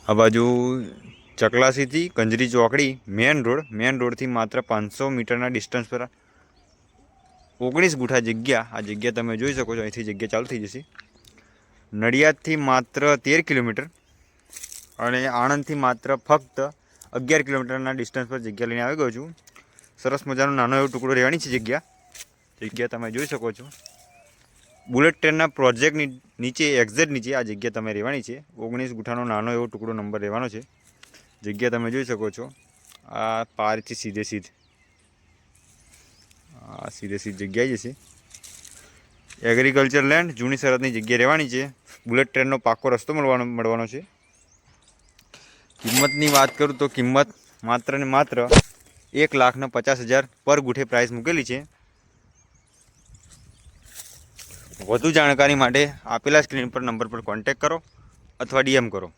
આ બાજુ ચકલાસીથી કંજરી ચોકડી મેન રોડથી માત્ર 500 મીટરના ડિસ્ટન્સ પર 19 ગુઠા જગ્યા. આ જગ્યા તમે જોઈ શકો છો. અહીંથી જગ્યા ચાલુ થઈ જશે. નડિયાદથી માત્ર 13 કિલોમીટર અને આણંદથી માત્ર ફક્ત 11 કિલોમીટરના ડિસ્ટન્સ પર જગ્યા લઈને આવી ગયો છું. સરસ મજાનો નાનો એવો ટુકડો રહેવાની છે જગ્યા તમે જોઈ શકો છો. બુલેટ ટ્રેનના પ્રોજેક્ટની નીચે એક્ઝેક્ટ નીચે આ જગ્યા તમે રહેવાની છે. 19 ગુઠાનો નાનો એવો ટુકડો નંબર રહેવાનો છે. જગ્યા તમે જોઈ શકો છો. આ પારથી સીધે જગ્યા જશે. એગ્રીકલ્ચર લેન્ડ જૂની સરહદની જગ્યા રહેવાની છે. બુલેટ ટ્રેનનો પાકો રસ્તો મળવાનો છે. કિંમતની વાત કરું તો કિંમત માત્ર ને માત્ર 1,50,000 પર ગુઠે પ્રાઇસ મૂકેલી છે. વધુ જાણકારી માટે આપેલા સ્ક્રીન પર નંબર પર કોન્ટેક્ટ કરો અથવા DM કરો.